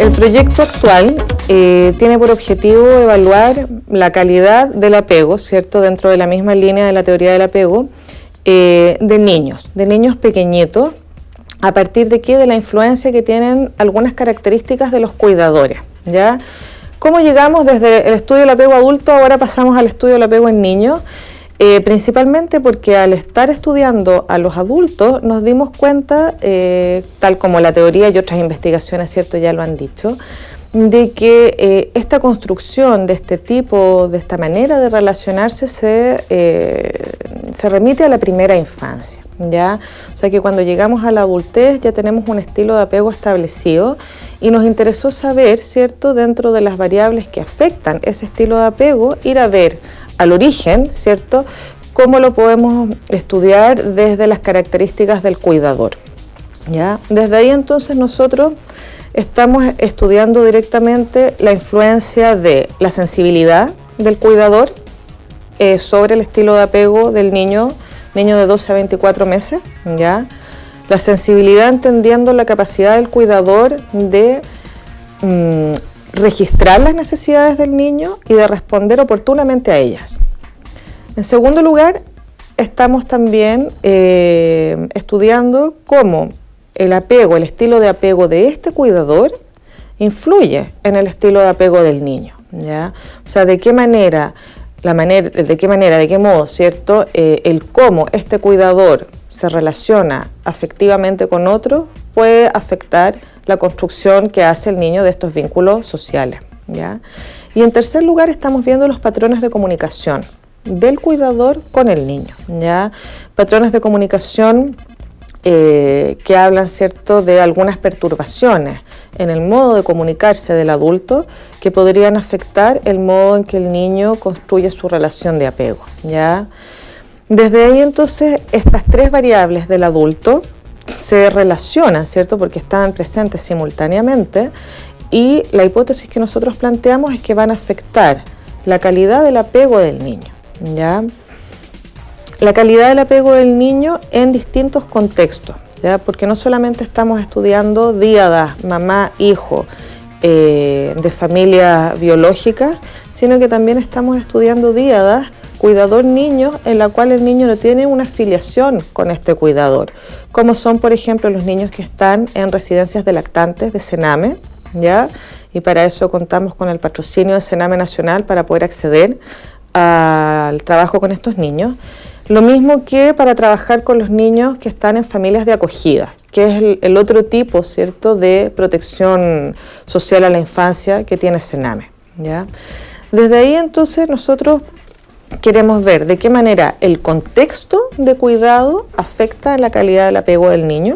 El proyecto actual tiene por objetivo evaluar la calidad del apego, ¿cierto?, dentro de la misma línea de la teoría del apego, de niños pequeñitos. ¿A partir de qué? De la influencia que tienen algunas características de los cuidadores, ¿ya? ¿Cómo llegamos desde el estudio del apego adulto, ahora pasamos al estudio del apego en niños? Principalmente porque al estar estudiando a los adultos nos dimos cuenta, tal como la teoría y otras investigaciones, ¿cierto?, ya lo han dicho, de que esta construcción de este tipo, de esta manera de relacionarse se remite a la primera infancia, ¿ya? O sea que cuando llegamos a la adultez ya tenemos un estilo de apego establecido y nos interesó saber, ¿cierto?, dentro de las variables que afectan ese estilo de apego, ir a ver al origen, ¿cierto?, cómo lo podemos estudiar desde las características del cuidador, ¿ya? Desde ahí entonces nosotros estamos estudiando directamente la influencia de la sensibilidad del cuidador sobre el estilo de apego del niño de 12 a 24 meses, ¿ya? La sensibilidad entendiendo la capacidad del cuidador de registrar las necesidades del niño y de responder oportunamente a ellas. En segundo lugar, estamos también estudiando cómo el apego, el estilo de apego de este cuidador influye en el estilo de apego del niño, ¿ya? O sea, de qué modo, ¿cierto? El cómo este cuidador se relaciona afectivamente con otro puede afectar la construcción que hace el niño de estos vínculos sociales, ¿ya? Y en tercer lugar estamos viendo los patrones de comunicación del cuidador con el niño, ¿ya? Patrones de comunicación que hablan, ¿cierto?, de algunas perturbaciones en el modo de comunicarse del adulto que podrían afectar el modo en que el niño construye su relación de apego, ¿ya? Desde ahí entonces estas tres variables del adulto se relacionan, ¿cierto?, porque están presentes simultáneamente, y la hipótesis que nosotros planteamos es que van a afectar la calidad del apego del niño, ¿ya? La calidad del apego del niño en distintos contextos, ¿ya? Porque no solamente estamos estudiando díadas, mamá, hijo, de familia biológica, sino que también estamos estudiando díadas, cuidador niño, en la cual el niño no tiene una filiación con este cuidador, como son, por ejemplo, los niños que están en residencias de lactantes de Sename, ¿ya? Y para eso contamos con el patrocinio de Sename Nacional para poder acceder al trabajo con estos niños. Lo mismo que para trabajar con los niños que están en familias de acogida, que es el otro tipo, ¿cierto?, de protección social a la infancia que tiene Sename, ¿ya? Desde ahí entonces nosotros queremos ver de qué manera el contexto de cuidado afecta la calidad del apego del niño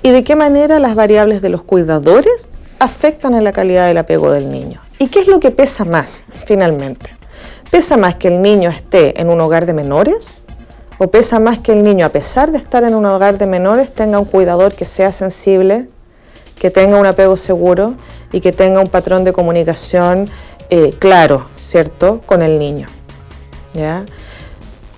y de qué manera las variables de los cuidadores afectan a la calidad del apego del niño. ¿Y qué es lo que pesa más finalmente? ¿Pesa más que el niño esté en un hogar de menores? ¿O pesa más que el niño, a pesar de estar en un hogar de menores, tenga un cuidador que sea sensible, que tenga un apego seguro y que tenga un patrón de comunicación claro, ¿cierto?, con el niño, ¿ya?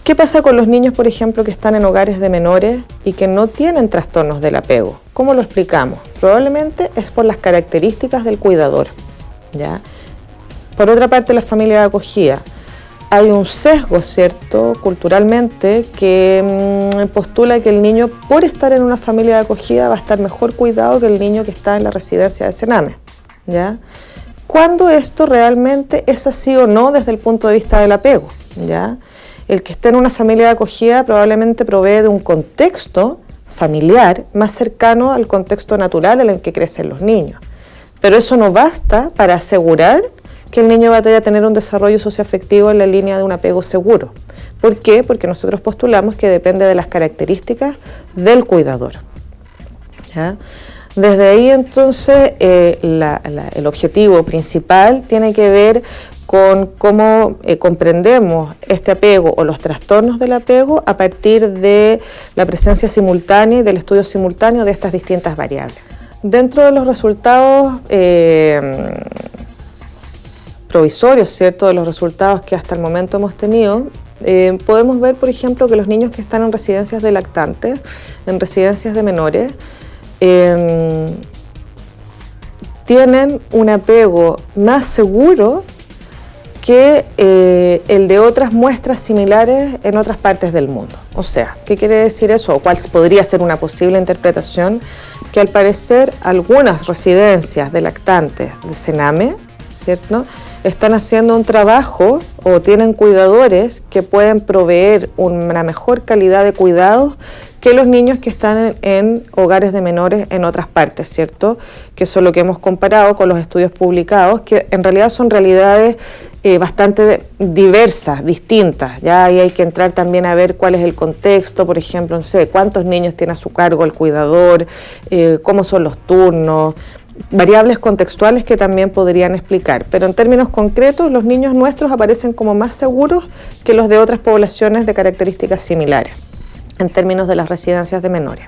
¿Qué pasa con los niños, por ejemplo, que están en hogares de menores y que no tienen trastornos del apego? ¿Cómo lo explicamos? Probablemente es por las características del cuidador, ¿ya? Por otra parte, la familia de acogida. Hay un sesgo, ¿cierto?, culturalmente, que postula que el niño, por estar en una familia de acogida, va a estar mejor cuidado que el niño que está en la residencia de Sename, ¿ya? ¿Cuándo esto realmente es así o no desde el punto de vista del apego, ¿ya? El que esté en una familia de acogida probablemente provee de un contexto familiar más cercano al contexto natural en el que crecen los niños. Pero eso no basta para asegurar que el niño vaya a tener un desarrollo socioafectivo en la línea de un apego seguro. ¿Por qué? Porque nosotros postulamos que depende de las características del cuidador, ¿ya? Desde ahí entonces el objetivo principal tiene que ver con cómo comprendemos este apego o los trastornos del apego a partir de la presencia simultánea y del estudio simultáneo de estas distintas variables. Dentro de los resultados provisorios, ¿cierto?, de los resultados que hasta el momento hemos tenido, podemos ver, por ejemplo, que los niños que están en residencias de lactantes, en residencias de menores, tienen un apego más seguro que el de otras muestras similares en otras partes del mundo. O sea, ¿qué quiere decir eso? ¿O cuál podría ser una posible interpretación? Que al parecer algunas residencias de lactantes de Sename, ¿cierto?, están haciendo un trabajo o tienen cuidadores que pueden proveer una mejor calidad de cuidados que los niños que están en hogares de menores en otras partes, ¿cierto? Que eso es lo que hemos comparado con los estudios publicados, que en realidad son realidades bastante diversas, distintas. Ya ahí hay que entrar también a ver cuál es el contexto, por ejemplo, no sé, cuántos niños tiene a su cargo el cuidador, cómo son los turnos, variables contextuales que también podrían explicar, pero en términos concretos los niños nuestros aparecen como más seguros que los de otras poblaciones de características similares en términos de las residencias de menores.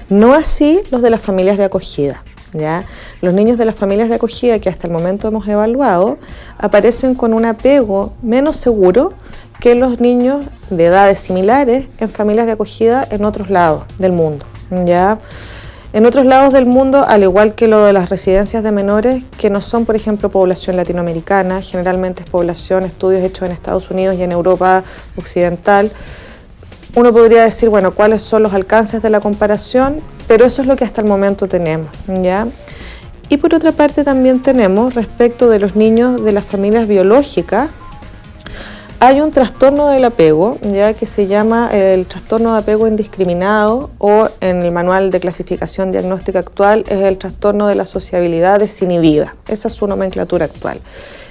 No así los de las familias de acogida, ¿ya? Los niños de las familias de acogida que hasta el momento hemos evaluado aparecen con un apego menos seguro que los niños de edades similares en familias de acogida en otros lados del mundo, ¿ya? En otros lados del mundo, al igual que lo de las residencias de menores, que no son, por ejemplo, población latinoamericana, generalmente es población, estudios hechos en Estados Unidos y en Europa occidental, uno podría decir, bueno, cuáles son los alcances de la comparación, pero eso es lo que hasta el momento tenemos, ¿ya? Y por otra parte también tenemos, respecto de los niños de las familias biológicas, hay un trastorno del apego, ya que se llama el trastorno de apego indiscriminado, o en el manual de clasificación diagnóstica actual es el trastorno de la sociabilidad desinhibida. Esa es su nomenclatura actual.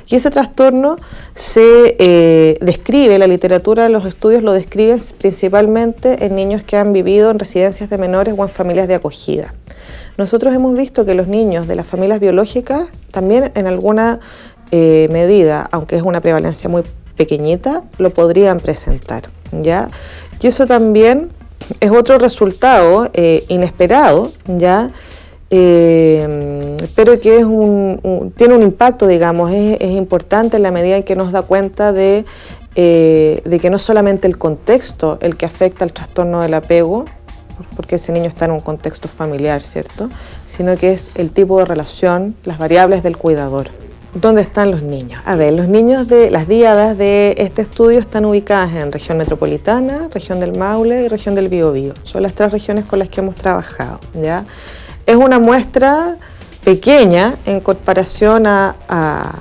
Y ese trastorno se describe, la literatura, los estudios lo describen principalmente en niños que han vivido en residencias de menores o en familias de acogida. Nosotros hemos visto que los niños de las familias biológicas también en alguna medida, aunque es una prevalencia muy pequeñita, lo podrían presentar, ¿ya? Y eso también es otro resultado inesperado, ¿ya? Pero que es tiene un impacto, digamos, es importante en la medida en que nos da cuenta de que no solamente el contexto el que afecta al trastorno del apego, porque ese niño está en un contexto familiar, ¿cierto?, sino que es el tipo de relación, las variables del cuidador. ¿Dónde están los niños? A ver, los niños de las díadas de este estudio están ubicadas en región metropolitana, región del Maule y región del Biobío. Son las tres regiones con las que hemos trabajado, ¿ya? Es una muestra pequeña en comparación a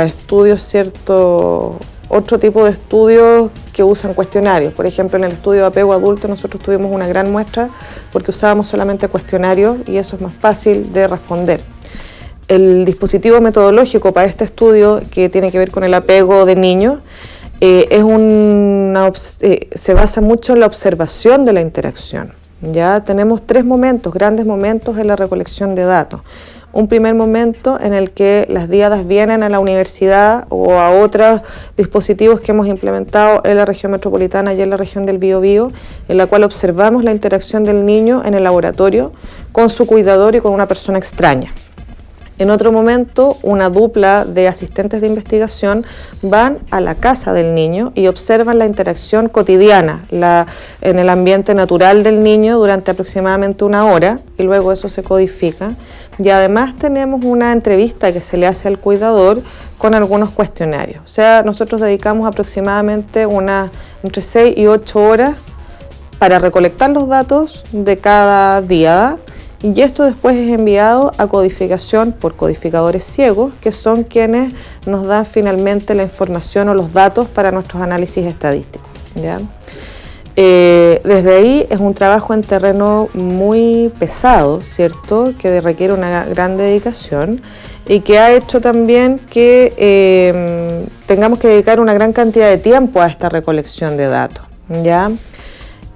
estudios, ¿cierto?, otro tipo de estudios que usan cuestionarios. Por ejemplo, en el estudio de apego adulto nosotros tuvimos una gran muestra porque usábamos solamente cuestionarios y eso es más fácil de responder. El dispositivo metodológico para este estudio, que tiene que ver con el apego de niños, se basa mucho en la observación de la interacción. Ya tenemos tres momentos, grandes momentos en la recolección de datos. Un primer momento en el que las díadas vienen a la universidad o a otros dispositivos que hemos implementado en la región metropolitana y en la región del Biobío, en la cual observamos la interacción del niño en el laboratorio con su cuidador y con una persona extraña. En otro momento, una dupla de asistentes de investigación van a la casa del niño y observan la interacción cotidiana en el ambiente natural del niño durante aproximadamente 1 hora y luego eso se codifica. Y además tenemos una entrevista que se le hace al cuidador con algunos cuestionarios. O sea, nosotros dedicamos aproximadamente entre 6 y 8 horas para recolectar los datos de cada díada. Y esto después es enviado a codificación por codificadores ciegos, que son quienes nos dan finalmente la información o los datos para nuestros análisis estadísticos, ¿ya? Desde ahí es un trabajo en terreno muy pesado, ¿cierto?, que requiere una gran dedicación y que ha hecho también que tengamos que dedicar una gran cantidad de tiempo a esta recolección de datos, ¿ya?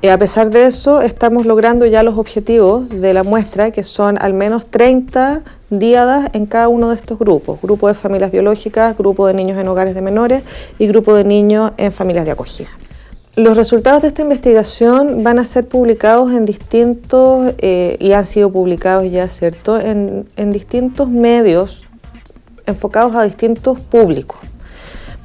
A pesar de eso, estamos logrando ya los objetivos de la muestra, que son al menos 30 díadas en cada uno de estos grupos. Grupo de familias biológicas, grupo de niños en hogares de menores y grupo de niños en familias de acogida. Los resultados de esta investigación van a ser publicados en distintos, y han sido publicados ya, ¿cierto?, en distintos medios enfocados a distintos públicos.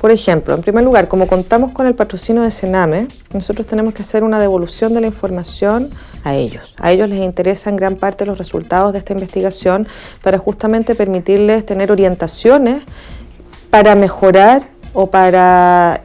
Por ejemplo, en primer lugar, como contamos con el patrocinio de Sename, nosotros tenemos que hacer una devolución de la información a ellos. A ellos les interesan gran parte los resultados de esta investigación para justamente permitirles tener orientaciones para mejorar o para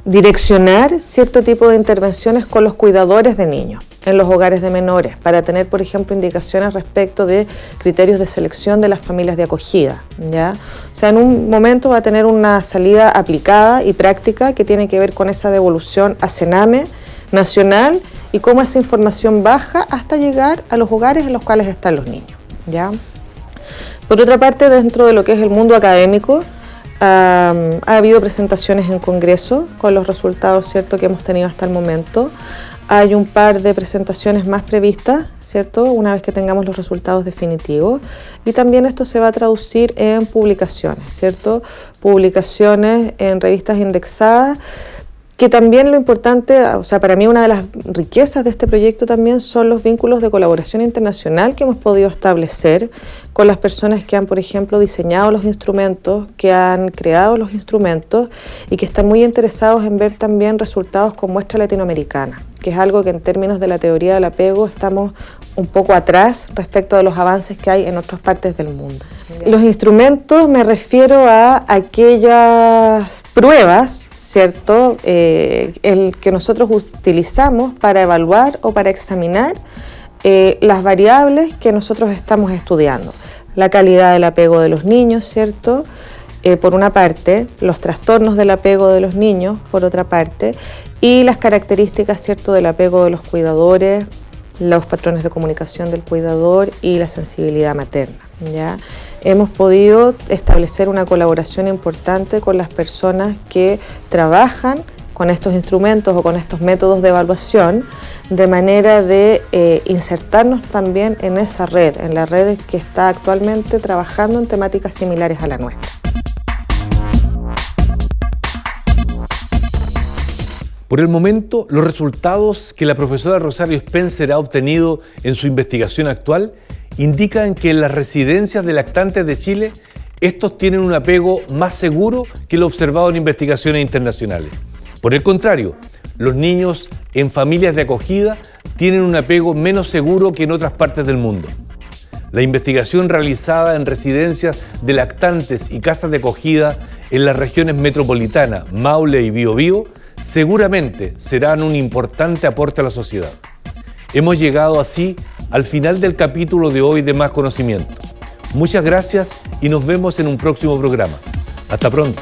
direccionar cierto tipo de intervenciones con los cuidadores de niños en los hogares de menores, para tener, por ejemplo, indicaciones respecto de criterios de selección de las familias de acogida, ¿ya? O sea, en un momento va a tener una salida aplicada y práctica que tiene que ver con esa devolución a Sename nacional y cómo esa información baja hasta llegar a los hogares en los cuales están los niños, ¿ya? Por otra parte, dentro de lo que es el mundo académico, ha habido presentaciones en Congreso con los resultados, ¿cierto?, que hemos tenido hasta el momento. Hay un par de presentaciones más previstas, ¿cierto?, una vez que tengamos los resultados definitivos. Y también esto se va a traducir en publicaciones, ¿cierto? Publicaciones en revistas indexadas, que también lo importante, o sea, para mí una de las riquezas de este proyecto también son los vínculos de colaboración internacional que hemos podido establecer con las personas que han, por ejemplo, diseñado los instrumentos, que han creado los instrumentos y que están muy interesados en ver también resultados con muestra latinoamericana, que es algo que en términos de la teoría del apego estamos un poco atrás respecto de los avances que hay en otras partes del mundo. Los instrumentos me refiero a aquellas pruebas, ¿cierto?, el que nosotros utilizamos para evaluar o para examinar las variables que nosotros estamos estudiando. La calidad del apego de los niños, ¿cierto?, por una parte, los trastornos del apego de los niños, por otra parte, y las características, ¿cierto?, del apego de los cuidadores, los patrones de comunicación del cuidador y la sensibilidad materna, ¿ya? Hemos podido establecer una colaboración importante con las personas que trabajan con estos instrumentos o con estos métodos de evaluación, de manera de insertarnos también en esa red, en la red que está actualmente trabajando en temáticas similares a la nuestra. Por el momento, los resultados que la profesora Rosario Spencer ha obtenido en su investigación actual indican que en las residencias de lactantes de Chile, estos tienen un apego más seguro que lo observado en investigaciones internacionales. Por el contrario, los niños en familias de acogida tienen un apego menos seguro que en otras partes del mundo. La investigación realizada en residencias de lactantes y casas de acogida en las regiones metropolitanas, Maule y Biobío, seguramente serán un importante aporte a la sociedad. Hemos llegado así al final del capítulo de hoy de Más Conocimiento. Muchas gracias y nos vemos en un próximo programa. Hasta pronto.